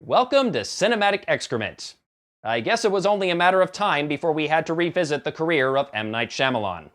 Welcome to Cinematic Excrement. I guess it was only a matter of time before we had to revisit the career of M. Night Shyamalan.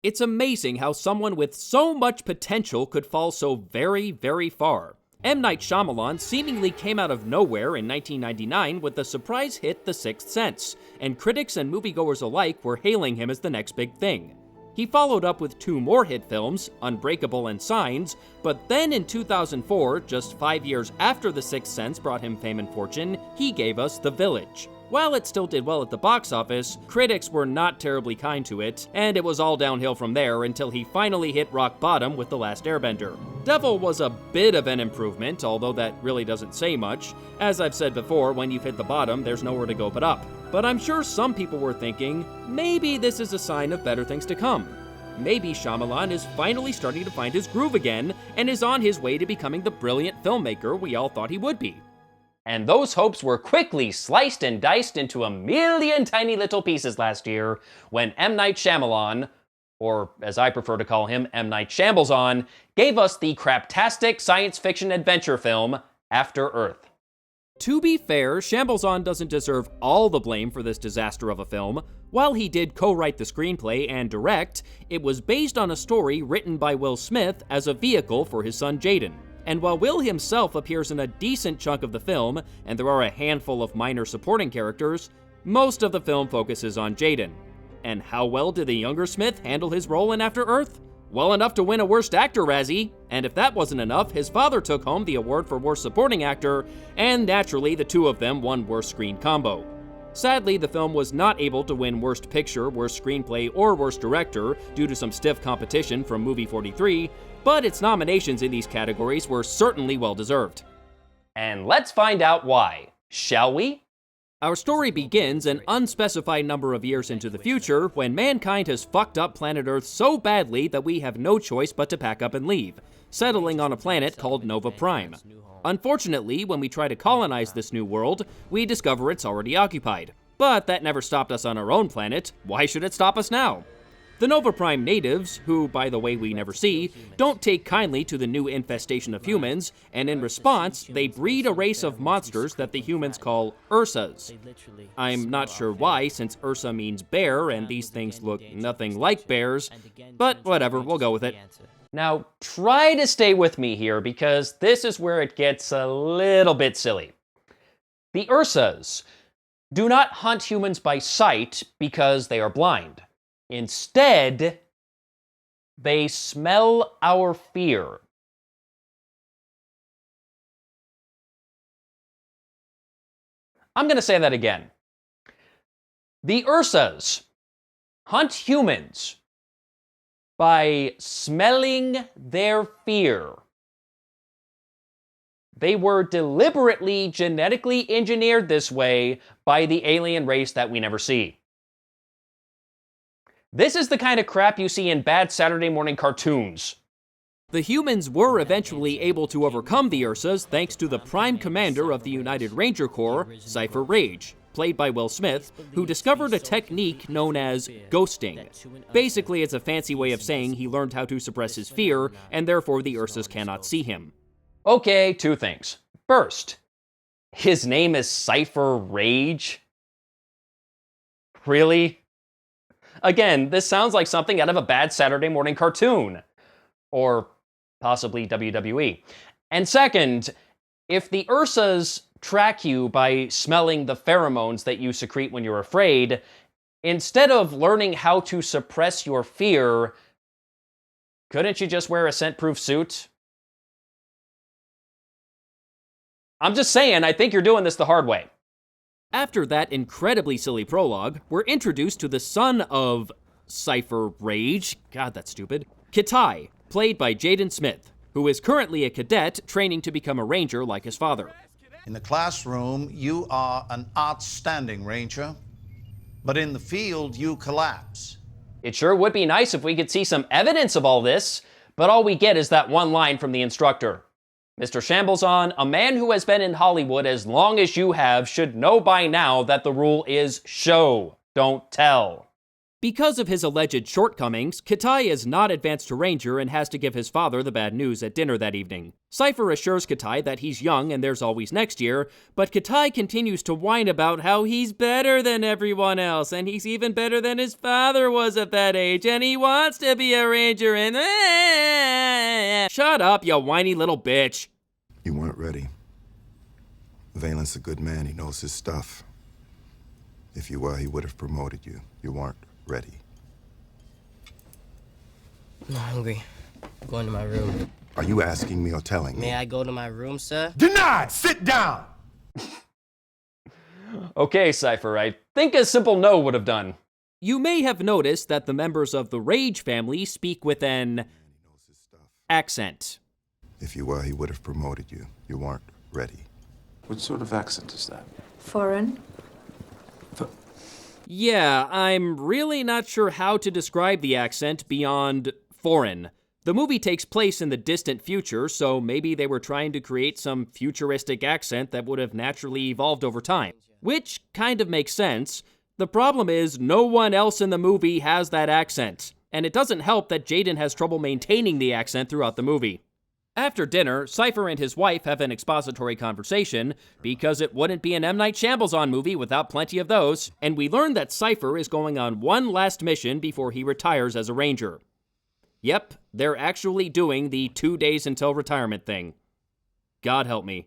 It's amazing how someone with so much potential could fall so very, very far. M. Night Shyamalan seemingly came out of nowhere in 1999 with the surprise hit The Sixth Sense, and critics and moviegoers alike were hailing him as the next big thing. He followed up with two more hit films, Unbreakable and Signs, but then in 2004, just 5 years after The Sixth Sense brought him fame and fortune, he gave us The Village. While it still did well at the box office, critics were not terribly kind to it, and it was all downhill from there until he finally hit rock bottom with The Last Airbender. Devil was a bit of an improvement, although that really doesn't say much. As I've said before, when you've hit the bottom, there's nowhere to go but up. But I'm sure some people were thinking, maybe this is a sign of better things to come. Maybe Shyamalan is finally starting to find his groove again, and is on his way to becoming the brilliant filmmaker we all thought he would be. And those hopes were quickly sliced and diced into a million tiny little pieces last year when M. Night Shyamalan, or as I prefer to call him, M. Night Shambles On, gave us the craptastic science fiction adventure film After Earth. To be fair, Shambles On doesn't deserve all the blame for this disaster of a film. While he did co-write the screenplay and direct, it was based on a story written by Will Smith as a vehicle for his son Jaden. And while Will himself appears in a decent chunk of the film, and there are a handful of minor supporting characters, most of the film focuses on Jaden. And how well did the younger Smith handle his role in After Earth? Well enough to win a Worst Actor Razzie, and if that wasn't enough, his father took home the award for Worst Supporting Actor, and naturally the two of them won Worst Screen Combo. Sadly, the film was not able to win Worst Picture, Worst Screenplay, or Worst Director due to some stiff competition from Movie 43, but its nominations in these categories were certainly well-deserved. And let's find out why, shall we? Our story begins an unspecified number of years into the future when mankind has fucked up planet Earth so badly that we have no choice but to pack up and leave, settling on a planet called Nova Prime. Unfortunately, when we try to colonize this new world, we discover it's already occupied. But that never stopped us on our own planet. Why should it stop us now? The Nova Prime natives, who, by the way, we never see, don't take kindly to the new infestation of humans, and in response, they breed a race of monsters that the humans call Ursas. I'm not sure why, since Ursa means bear, and these things look nothing like bears, but whatever, we'll go with it. Now, try to stay with me here, because this is where it gets a little bit silly. The Ursas do not hunt humans by sight because they are blind. Instead, they smell our fear. I'm going to say that again. The Ursas hunt humans by smelling their fear. They were deliberately genetically engineered this way by the alien race that we never see. This is the kind of crap you see in bad Saturday morning cartoons. The humans were eventually able to overcome the Ursas thanks to the prime commander of the United Ranger Corps, Cypher Rage, played by Will Smith, who discovered a technique known as ghosting. Basically, it's a fancy way of saying he learned how to suppress his fear, and therefore the Ursas cannot see him. Okay, two things. First, his name is Cypher Rage? Really? Again, this sounds like something out of a bad Saturday morning cartoon. Or possibly WWE. And second, if the Ursas track you by smelling the pheromones that you secrete when you're afraid, instead of learning how to suppress your fear, couldn't you just wear a scent-proof suit? I'm just saying, I think you're doing this the hard way. After that incredibly silly prologue, we're introduced to the son of Cypher Rage, God, that's stupid, Kitai, played by Jaden Smith, who is currently a cadet training to become a ranger like his father. In the classroom, you are an outstanding ranger, but in the field, you collapse. It sure would be nice if we could see some evidence of all this, but all we get is that one line from the instructor. Mr. Shambles On, a man who has been in Hollywood as long as you have should know by now that the rule is show, don't tell. Because of his alleged shortcomings, Kitai is not advanced to Ranger and has to give his father the bad news at dinner that evening. Cypher assures Kitai that he's young and there's always next year, but Kitai continues to whine about how he's better than everyone else, and he's even better than his father was at that age, and he wants to be a Ranger, and shut up, you whiny little bitch. You weren't ready. Valen's a good man, he knows his stuff. If you were, he would have promoted you. You weren't ready. I'm not hungry. I'm going to my room. Are you asking me or telling me? May I go to my room, sir? Denied! Sit down! Okay, Cypher, I think a simple no would have done. You may have noticed that the members of the Rage family speak with an accent. If you were, he would have promoted you. You weren't ready. What sort of accent is that? Foreign. Yeah, I'm really not sure how to describe the accent beyond foreign. The movie takes place in the distant future, so maybe they were trying to create some futuristic accent that would have naturally evolved over time. Which kind of makes sense. The problem is, no one else in the movie has that accent. And it doesn't help that Jaden has trouble maintaining the accent throughout the movie. After dinner, Cypher and his wife have an expository conversation, because it wouldn't be an M. Night Shyamalan movie without plenty of those, and we learn that Cypher is going on one last mission before he retires as a Ranger. Yep, they're actually doing the 2 days until retirement thing. God help me.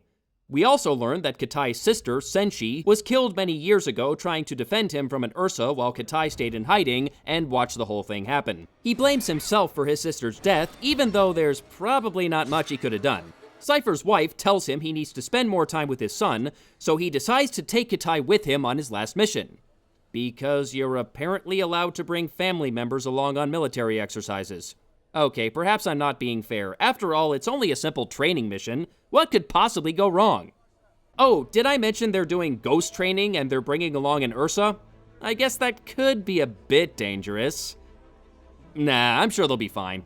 We also learned that Kitai's sister, Senshi, was killed many years ago trying to defend him from an Ursa while Kitai stayed in hiding and watched the whole thing happen. He blames himself for his sister's death, even though there's probably not much he could have done. Cypher's wife tells him he needs to spend more time with his son, so he decides to take Kitai with him on his last mission. Because you're apparently allowed to bring family members along on military exercises. Okay, perhaps I'm not being fair. After all, it's only a simple training mission. What could possibly go wrong? Oh, did I mention they're doing ghost training and they're bringing along an Ursa? I guess that could be a bit dangerous. Nah, I'm sure they'll be fine.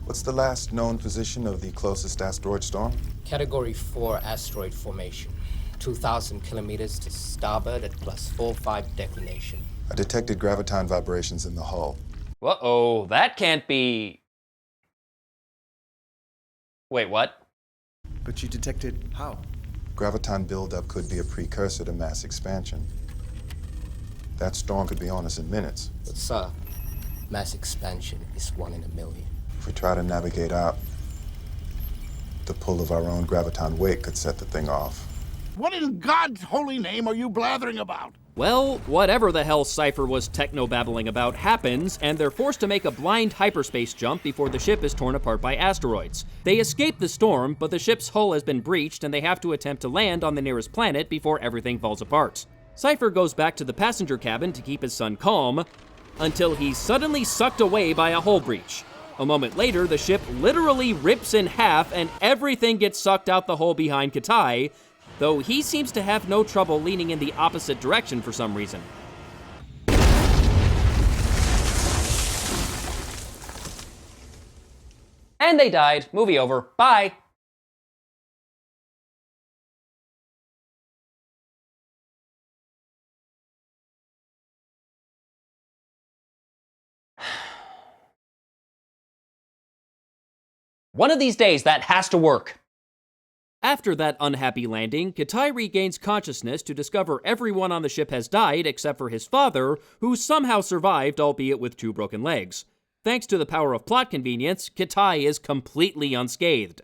What's the last known position of the closest asteroid storm? Category 4 asteroid formation. 2,000 kilometers to starboard at +45 declination. I detected graviton vibrations in the hull. Uh-oh, that can't be... Wait, what? But you detected how? Graviton buildup could be a precursor to mass expansion. That storm could be on us in minutes. But sir, mass expansion is 1 in a million. If we try to navigate out, the pull of our own graviton wake could set the thing off. What in God's holy name are you blathering about? Well, whatever the hell Cypher was techno-babbling about happens, and they're forced to make a blind hyperspace jump before the ship is torn apart by asteroids. They escape the storm, but the ship's hull has been breached and they have to attempt to land on the nearest planet before everything falls apart. Cypher goes back to the passenger cabin to keep his son calm, until he's suddenly sucked away by a hull breach. A moment later, the ship literally rips in half and everything gets sucked out the hole behind Kitai, though he seems to have no trouble leaning in the opposite direction for some reason. And they died. Movie over. Bye. One of these days, that has to work. After that unhappy landing, Kitai regains consciousness to discover everyone on the ship has died except for his father, who somehow survived, albeit with 2 broken legs. Thanks to the power of plot convenience, Kitai is completely unscathed.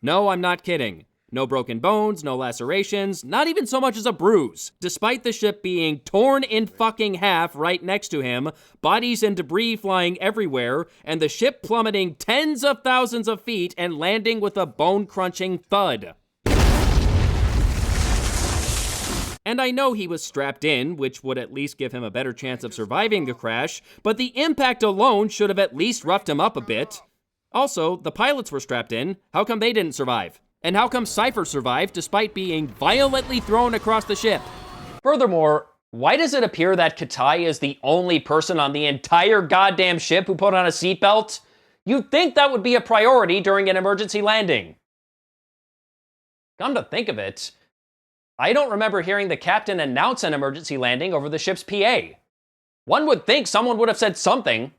No, I'm not kidding. No broken bones, no lacerations, not even so much as a bruise. Despite the ship being torn in fucking half right next to him, bodies and debris flying everywhere, and the ship plummeting tens of thousands of feet and landing with a bone-crunching thud. And I know he was strapped in, which would at least give him a better chance of surviving the crash, but the impact alone should have at least roughed him up a bit. Also, the pilots were strapped in. How come they didn't survive? And how come Cypher survived despite being violently thrown across the ship? Furthermore, why does it appear that Kitai is the only person on the entire goddamn ship who put on a seatbelt? You'd think that would be a priority during an emergency landing. Come to think of it, I don't remember hearing the captain announce an emergency landing over the ship's PA. One would think someone would have said something.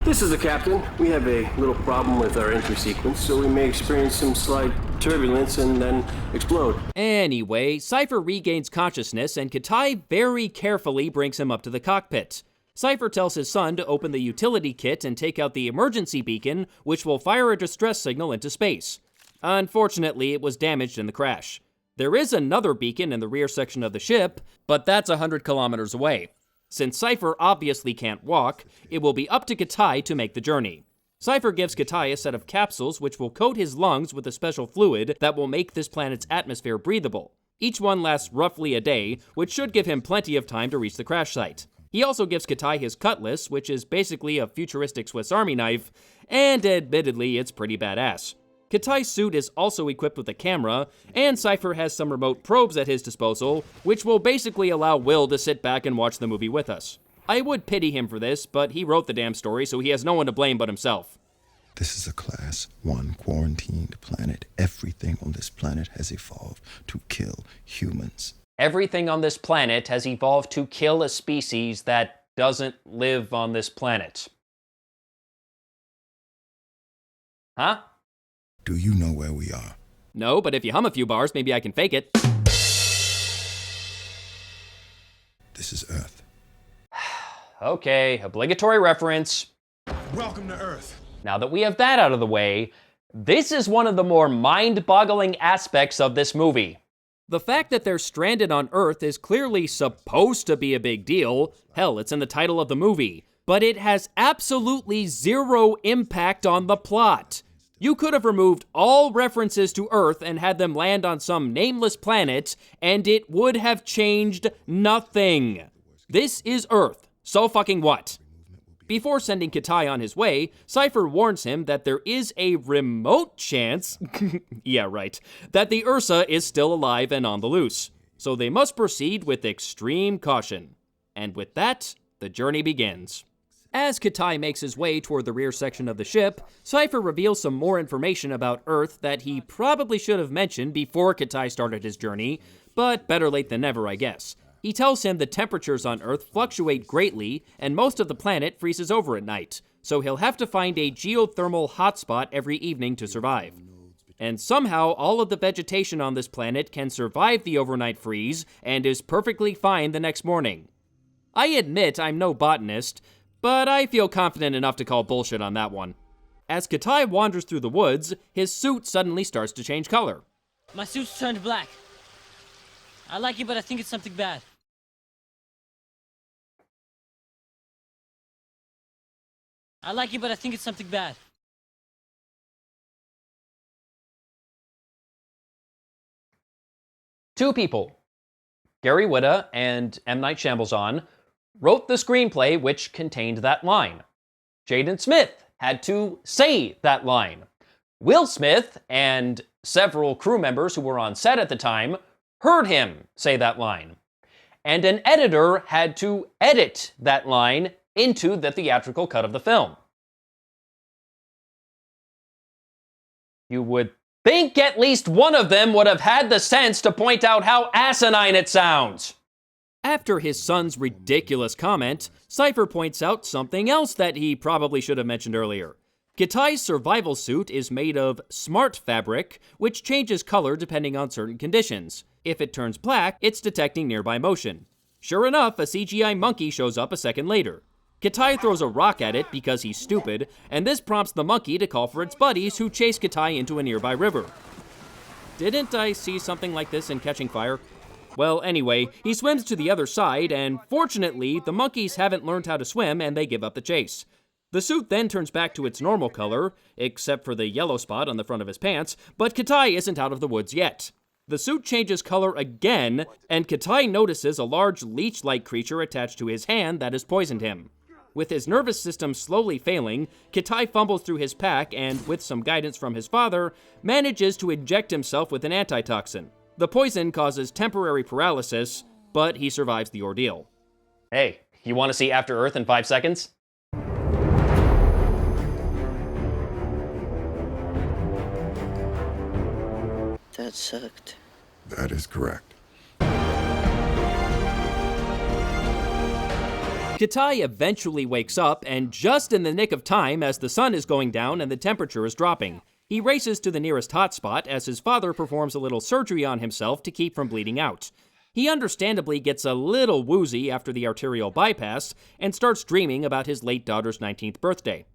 This is the captain. We have a little problem with our entry sequence, so we may experience some slight turbulence and then explode. Anyway, Cypher regains consciousness and Kitai very carefully brings him up to the cockpit. Cypher tells his son to open the utility kit and take out the emergency beacon, which will fire a distress signal into space. Unfortunately, it was damaged in the crash. There is another beacon in the rear section of the ship, but that's 100 kilometers away. Since Cypher obviously can't walk, it will be up to Kitai to make the journey. Cypher gives Kitai a set of capsules which will coat his lungs with a special fluid that will make this planet's atmosphere breathable. Each one lasts roughly a day, which should give him plenty of time to reach the crash site. He also gives Kitai his cutlass, which is basically a futuristic Swiss Army knife, and admittedly, it's pretty badass. Kitai's suit is also equipped with a camera, and Cypher has some remote probes at his disposal, which will basically allow Will to sit back and watch the movie with us. I would pity him for this, but he wrote the damn story, so he has no one to blame but himself. This is a Class 1 quarantined planet. Everything on this planet has evolved to kill humans. Everything on this planet has evolved to kill a species that doesn't live on this planet. Huh? Do you know where we are? No, but if you hum a few bars, maybe I can fake it. This is Earth. Okay, obligatory reference. Welcome to Earth. Now that we have that out of the way, this is one of the more mind-boggling aspects of this movie. The fact that they're stranded on Earth is clearly supposed to be a big deal. Hell, it's in the title of the movie. But it has absolutely zero impact on the plot. You could have removed all references to Earth and had them land on some nameless planet, and it would have changed nothing. This is Earth. So fucking what? Before sending Kitai on his way, Cypher warns him that there is a remote chance, yeah right, that the Ursa is still alive and on the loose. So they must proceed with extreme caution. And with that, the journey begins. As Kitai makes his way toward the rear section of the ship, Cypher reveals some more information about Earth that he probably should have mentioned before Kitai started his journey, but better late than never, I guess. He tells him the temperatures on Earth fluctuate greatly, and most of the planet freezes over at night, so he'll have to find a geothermal hotspot every evening to survive. And somehow, all of the vegetation on this planet can survive the overnight freeze and is perfectly fine the next morning. I admit I'm no botanist, but I feel confident enough to call bullshit on that one. As Kitai wanders through the woods, his suit suddenly starts to change color. My suit's turned black. I like it, but I think it's something bad. I like it, but I think it's something bad. Two people, Gary Whitta and M. Night Shyamalan, wrote the screenplay which contained that line. Jaden Smith had to say that line. Will Smith and several crew members who were on set at the time heard him say that line. And an editor had to edit that line into the theatrical cut of the film. You would think at least one of them would have had the sense to point out how asinine it sounds. After his son's ridiculous comment, Cypher points out something else that he probably should have mentioned earlier. Kitai's survival suit is made of smart fabric, which changes color depending on certain conditions. If it turns black, it's detecting nearby motion. Sure enough, a CGI monkey shows up a second later. Kitai throws a rock at it because he's stupid, and this prompts the monkey to call for its buddies who chase Kitai into a nearby river. Didn't I see something like this in Catching Fire? Well, anyway, he swims to the other side, and fortunately, the monkeys haven't learned how to swim and they give up the chase. The suit then turns back to its normal color, except for the yellow spot on the front of his pants, but Kitai isn't out of the woods yet. The suit changes color again, and Kitai notices a large leech-like creature attached to his hand that has poisoned him. With his nervous system slowly failing, Kitai fumbles through his pack and, with some guidance from his father, manages to inject himself with an antitoxin. The poison causes temporary paralysis, but he survives the ordeal. Hey, you want to see After Earth in 5 seconds? That sucked. That is correct. Kitai eventually wakes up, and just in the nick of time as the sun is going down and the temperature is dropping. He races to the nearest hotspot as his father performs a little surgery on himself to keep from bleeding out. He understandably gets a little woozy after the arterial bypass and starts dreaming about his late daughter's 19th birthday.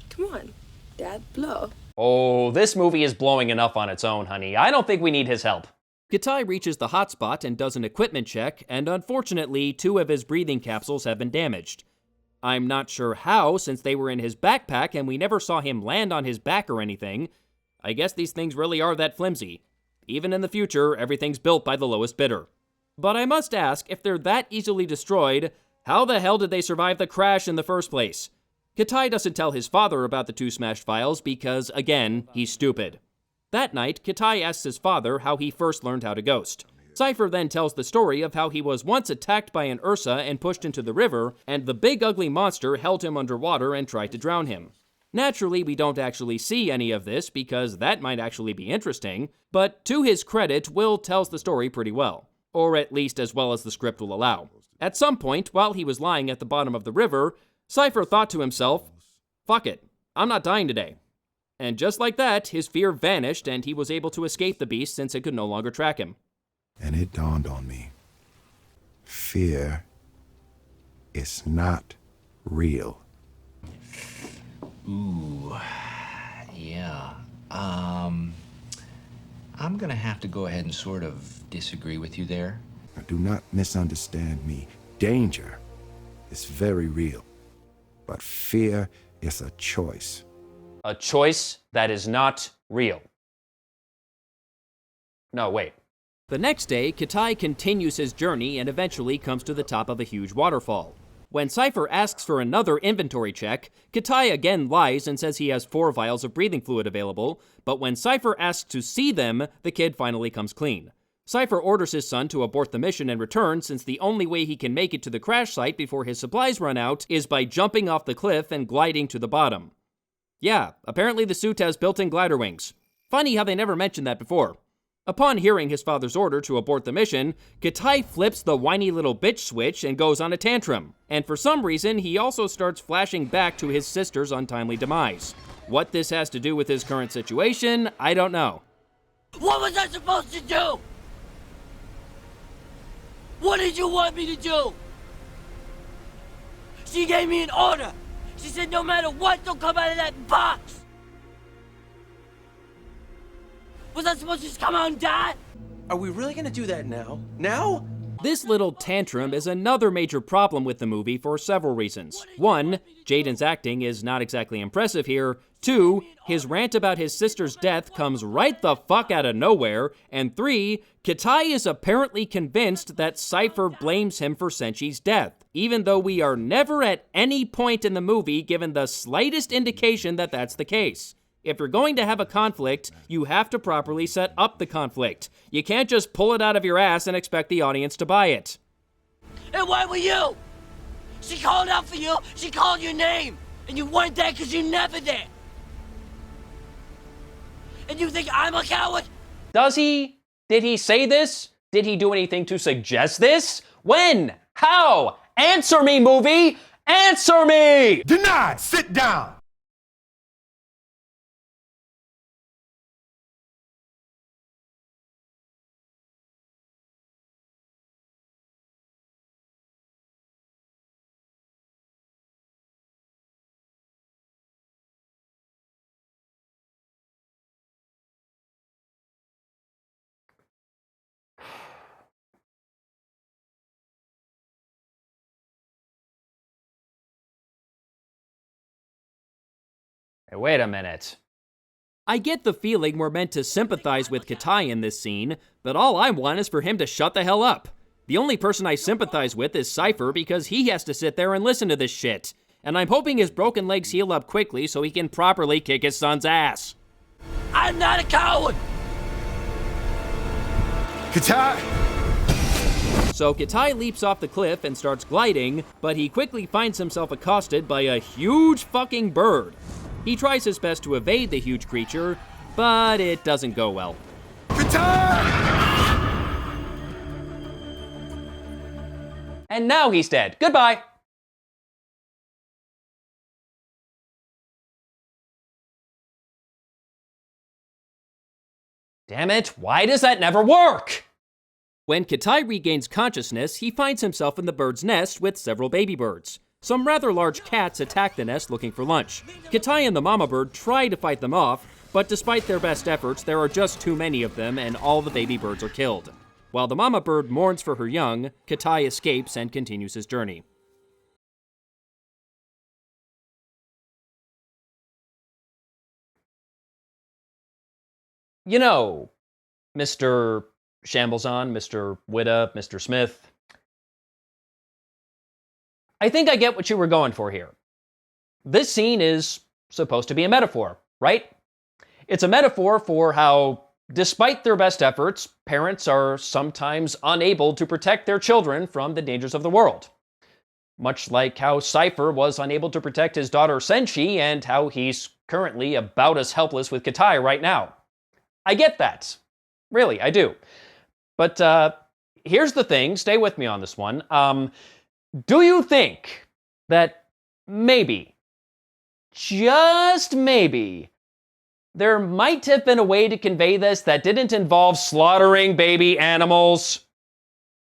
Come on, Dad, blow. Oh, this movie is blowing enough on its own, honey. I don't think we need his help. Kitai reaches the hotspot and does an equipment check, and unfortunately, 2 of his breathing capsules have been damaged. I'm not sure how, since they were in his backpack and we never saw him land on his back or anything. I guess these things really are that flimsy. Even in the future, everything's built by the lowest bidder. But I must ask, if they're that easily destroyed, how the hell did they survive the crash in the first place? Kitai doesn't tell his father about the 2 smashed files because, again, he's stupid. That night, Kitai asks his father how he first learned how to ghost. Cypher then tells the story of how he was once attacked by an Ursa and pushed into the river, and the big ugly monster held him underwater and tried to drown him. Naturally, we don't actually see any of this because that might actually be interesting, but to his credit, Will tells the story pretty well. Or at least as well as the script will allow. At some point, while he was lying at the bottom of the river, Cypher thought to himself, "Fuck it, I'm not dying today." And just like that, his fear vanished and he was able to escape the beast since it could no longer track him. And it dawned on me. Fear is not real. Ooh, yeah. I'm gonna have to go ahead and sort of disagree with you there. Now, do not misunderstand me. Danger is very real, but fear is a choice. A choice that is not real. No, wait. The next day, Kitai continues his journey and eventually comes to the top of a huge waterfall. When Cypher asks for another inventory check, Kitai again lies and says he has 4 vials of breathing fluid available, but when Cypher asks to see them, the kid finally comes clean. Cypher orders his son to abort the mission and return since the only way he can make it to the crash site before his supplies run out is by jumping off the cliff and gliding to the bottom. Yeah, apparently the suit has built-in glider wings. Funny how they never mentioned that before. Upon hearing his father's order to abort the mission, Kitai flips the whiny little bitch switch and goes on a tantrum. And for some reason, he also starts flashing back to his sister's untimely demise. What this has to do with his current situation, I don't know. What was I supposed to do? What did you want me to do? She gave me an order. She said no matter what, don't come out of that box. Was I supposed to just come out and die? Are we really gonna do that now? Now? This little tantrum is another major problem with the movie for several reasons. 1, Jaden's acting is not exactly impressive here. 2, his rant about his sister's death comes right the fuck out of nowhere. And 3, Kitai is apparently convinced that Cypher blames him for Senchi's death, even though we are never at any point in the movie given the slightest indication that that's the case. If you're going to have a conflict, you have to properly set up the conflict. You can't just pull it out of your ass and expect the audience to buy it. And why were you? She called out for you, she called your name, and you weren't there because you never there. And you think I'm a coward? Does he? Did he say this? Did he do anything to suggest this? When? How? Answer me, movie! Answer me! Denied! Sit down! Hey, wait a minute. I get the feeling we're meant to sympathize with Kitai in this scene, but all I want is for him to shut the hell up. The only person I sympathize with is Cypher because he has to sit there and listen to this shit. And I'm hoping his broken legs heal up quickly so he can properly kick his son's ass. I'm not a coward! Kitai! So Kitai leaps off the cliff and starts gliding, but he quickly finds himself accosted by a huge fucking bird. He tries his best to evade the huge creature, but it doesn't go well. And now he's dead. Goodbye. Damn it, why does that never work? When Kitai regains consciousness, he finds himself in the bird's nest with several baby birds. Some rather large cats attack the nest looking for lunch. Kitai and the mama bird try to fight them off, but despite their best efforts, there are just too many of them and all the baby birds are killed. While the mama bird mourns for her young, Kitai escapes and continues his journey. You know, Mr. Shamblezon, Mr. Witta, Mr. Smith, I think I get what you were going for here. This scene is supposed to be a metaphor, right? It's a metaphor for how, despite their best efforts, parents are sometimes unable to protect their children from the dangers of the world. Much like how Cypher was unable to protect his daughter Senshi and how he's currently about as helpless with Kitai right now. I get that. Really, I do. But here's the thing, stay with me on this one. Do you think that maybe, just maybe, there might have been a way to convey this that didn't involve slaughtering baby animals?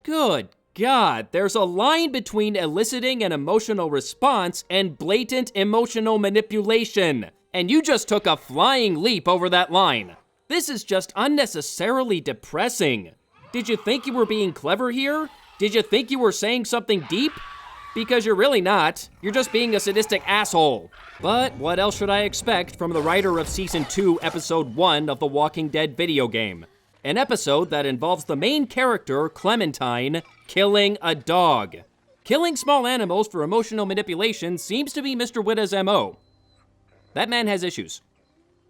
Good God, there's a line between eliciting an emotional response and blatant emotional manipulation. And you just took a flying leap over that line. This is just unnecessarily depressing. Did you think you were being clever here? Did you think you were saying something deep? Because you're really not. You're just being a sadistic asshole. But what else should I expect from the writer of Season 2, Episode 1 of the Walking Dead video game? An episode that involves the main character, Clementine, killing a dog. Killing small animals for emotional manipulation seems to be Mr. Witta's MO. That man has issues.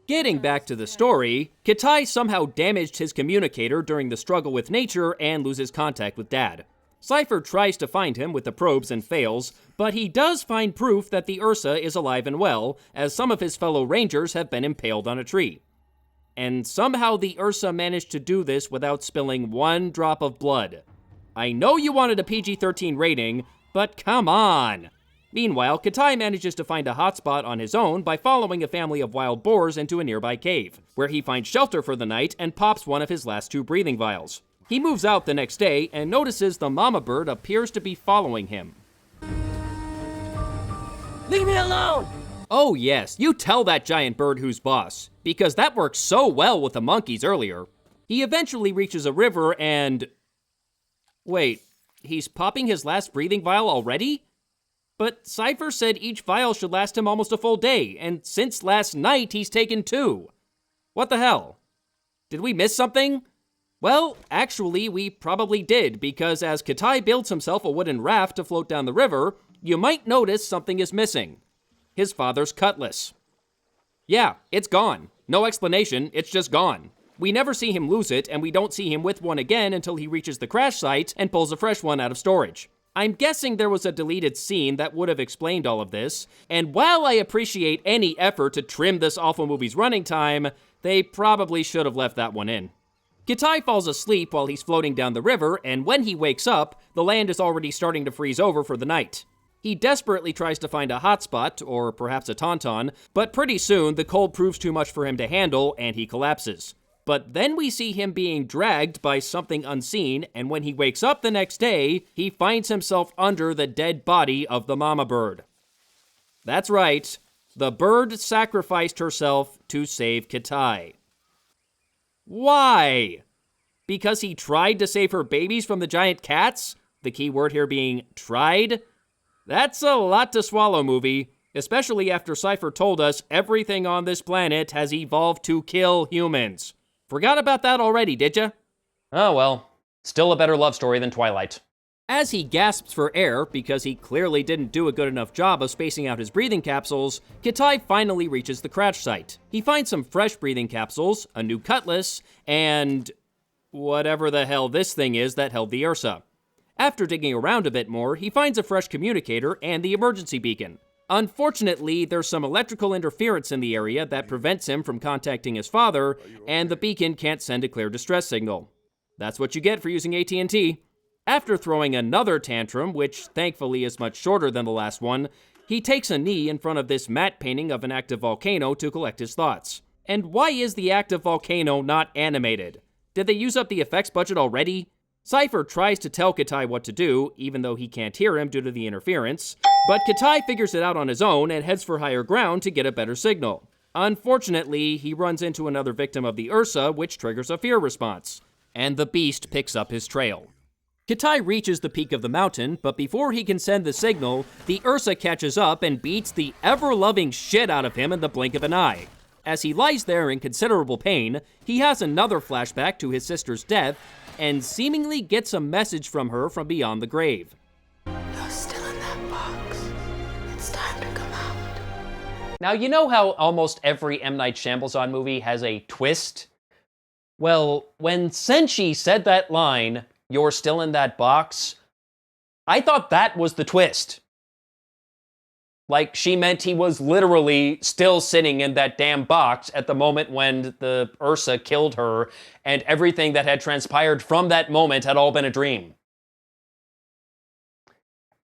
Getting back to the story, Kitai somehow damaged his communicator during the struggle with nature and loses contact with Dad. Cypher tries to find him with the probes and fails, but he does find proof that the Ursa is alive and well, as some of his fellow rangers have been impaled on a tree. And somehow the Ursa managed to do this without spilling one drop of blood. I know you wanted a PG-13 rating, but come on! Meanwhile, Kitai manages to find a hotspot on his own by following a family of wild boars into a nearby cave, where he finds shelter for the night and pops one of his last 2 breathing vials. He moves out the next day and notices the mama bird appears to be following him. Leave me alone! Oh yes, you tell that giant bird who's boss, because that worked so well with the monkeys earlier. He eventually reaches a river and... Wait, he's popping his last breathing vial already? But Cypher said each vial should last him almost a full day, and since last night he's taken 2. What the hell? Did we miss something? Well, actually, we probably did, because as Kitai builds himself a wooden raft to float down the river, you might notice something is missing. His father's cutlass. Yeah, it's gone. No explanation, it's just gone. We never see him lose it, and we don't see him with one again until he reaches the crash site and pulls a fresh one out of storage. I'm guessing there was a deleted scene that would have explained all of this, and while I appreciate any effort to trim this awful movie's running time, they probably should have left that one in. Kitai falls asleep while he's floating down the river, and when he wakes up, the land is already starting to freeze over for the night. He desperately tries to find a hotspot, or perhaps a tauntaun, but pretty soon the cold proves too much for him to handle, and he collapses. But then we see him being dragged by something unseen, and when he wakes up the next day, he finds himself under the dead body of the mama bird. That's right, the bird sacrificed herself to save Kitai. Why? Because he tried to save her babies from the giant cats? The key word here being tried? That's a lot to swallow, movie, especially after Cypher told us everything on this planet has evolved to kill humans. Forgot about that already, did ya? Oh well, still a better love story than Twilight. As he gasps for air, because he clearly didn't do a good enough job of spacing out his breathing capsules, Kitai finally reaches the crash site. He finds some fresh breathing capsules, a new cutlass, and... whatever the hell this thing is that held the Ursa. After digging around a bit more, he finds a fresh communicator and the emergency beacon. Unfortunately, there's some electrical interference in the area that prevents him from contacting his father, and the beacon can't send a clear distress signal. That's what you get for using AT&T. After throwing another tantrum, which thankfully is much shorter than the last one, he takes a knee in front of this matte painting of an active volcano to collect his thoughts. And why is the active volcano not animated? Did they use up the effects budget already? Cypher tries to tell Kitai what to do, even though he can't hear him due to the interference, but Kitai figures it out on his own and heads for higher ground to get a better signal. Unfortunately, he runs into another victim of the Ursa, which triggers a fear response, and the beast picks up his trail. Kitai reaches the peak of the mountain, but before he can send the signal, the Ursa catches up and beats the ever-loving shit out of him in the blink of an eye. As he lies there in considerable pain, he has another flashback to his sister's death, and seemingly gets a message from her from beyond the grave. You're still in that box. It's time to come out. Now, you know how almost every M. Night Shyamalan movie has a twist? Well, when Senshi said that line, "You're still in that box," I thought that was the twist. Like, she meant he was literally still sitting in that damn box at the moment when the Ursa killed her, and everything that had transpired from that moment had all been a dream.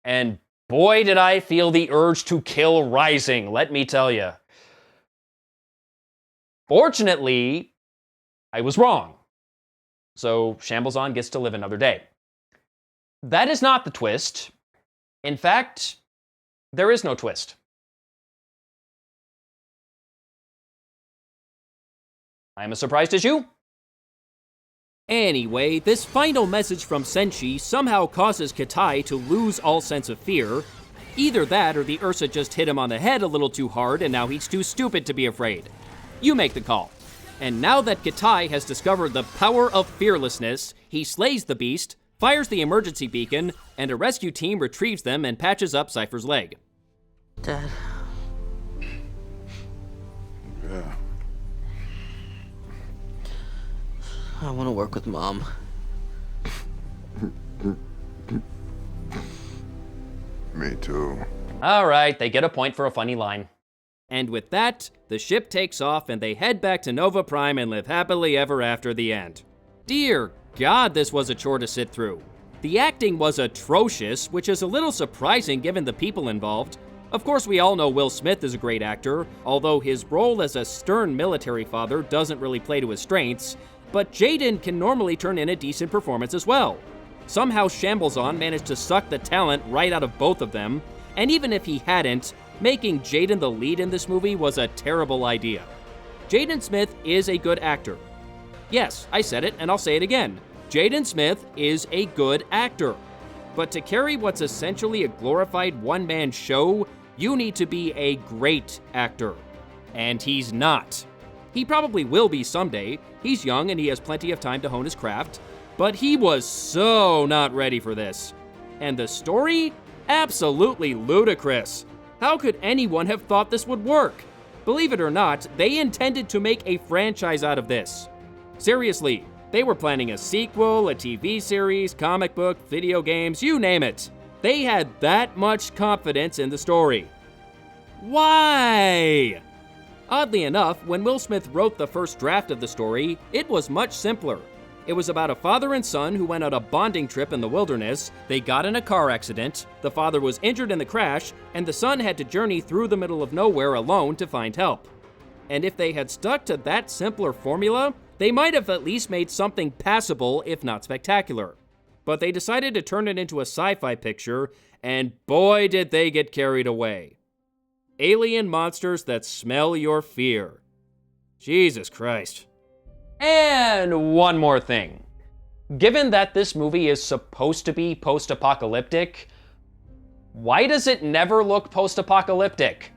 And boy, did I feel the urge to kill Rising, let me tell you. Fortunately, I was wrong. So Shyamalan gets to live another day. That is not the twist. In fact, there is no twist. I'm as surprised as you. Anyway, this final message from Senshi somehow causes Kitai to lose all sense of fear. Either that or the Ursa just hit him on the head a little too hard and now he's too stupid to be afraid. You make the call. And now that Kitai has discovered the power of fearlessness, he slays the beast, fires the emergency beacon, and a rescue team retrieves them and patches up Cypher's leg. Dad. Yeah. I want to work with Mom. Me too. All right, they get a point for a funny line. And with that, the ship takes off and they head back to Nova Prime and live happily ever after the end. Dear God, this was a chore to sit through. The acting was atrocious, which is a little surprising given the people involved. Of course, we all know Will Smith is a great actor, although his role as a stern military father doesn't really play to his strengths, but Jaden can normally turn in a decent performance as well. Somehow Shyamalan managed to suck the talent right out of both of them, and even if he hadn't, making Jaden the lead in this movie was a terrible idea. Jaden Smith is a good actor. Yes, I said it, and I'll say it again. Jaden Smith is a good actor. But to carry what's essentially a glorified one-man show, you need to be a great actor. And he's not. He probably will be someday. He's young and he has plenty of time to hone his craft. But he was so not ready for this. And the story? Absolutely ludicrous. How could anyone have thought this would work? Believe it or not, they intended to make a franchise out of this. Seriously, they were planning a sequel, a TV series, comic book, video games, you name it. They had that much confidence in the story. Why? Oddly enough, when Will Smith wrote the first draft of the story, it was much simpler. It was about a father and son who went on a bonding trip in the wilderness. They got in a car accident, the father was injured in the crash, and the son had to journey through the middle of nowhere alone to find help. And if they had stuck to that simpler formula, they might have at least made something passable, if not spectacular. But they decided to turn it into a sci-fi picture, and boy did they get carried away. Alien monsters that smell your fear. Jesus Christ. And one more thing. Given that this movie is supposed to be post-apocalyptic, why does it never look post-apocalyptic?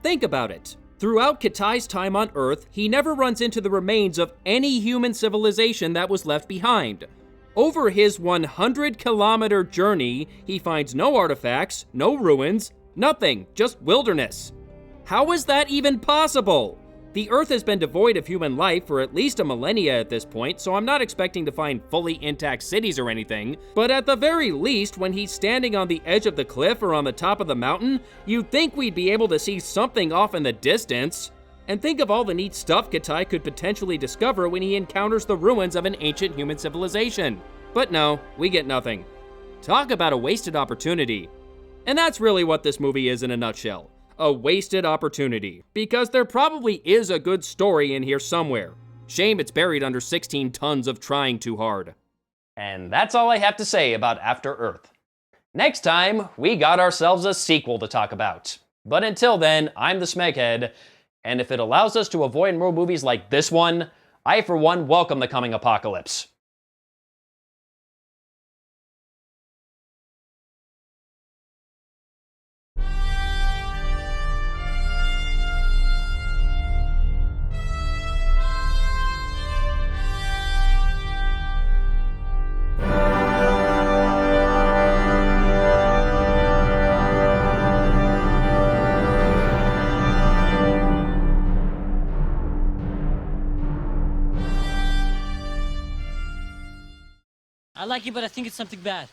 Think about it. Throughout Kitai's time on Earth, he never runs into the remains of any human civilization that was left behind. Over his 100-kilometer journey, he finds no artifacts, no ruins, nothing, just wilderness. How is that even possible? The Earth has been devoid of human life for at least a millennia at this point, so I'm not expecting to find fully intact cities or anything, but at the very least, when he's standing on the edge of the cliff or on the top of the mountain, you'd think we'd be able to see something off in the distance. And think of all the neat stuff Kitai could potentially discover when he encounters the ruins of an ancient human civilization. But no, we get nothing. Talk about a wasted opportunity. And that's really what this movie is in a nutshell. A wasted opportunity, because there probably is a good story in here somewhere. Shame it's buried under 16 tons of trying too hard. And that's all I have to say about After Earth. Next time, we got ourselves a sequel to talk about. But until then, I'm the Smeghead, and if it allows us to avoid more movies like this one, I for one welcome the coming apocalypse. I like it, but I think it's something bad.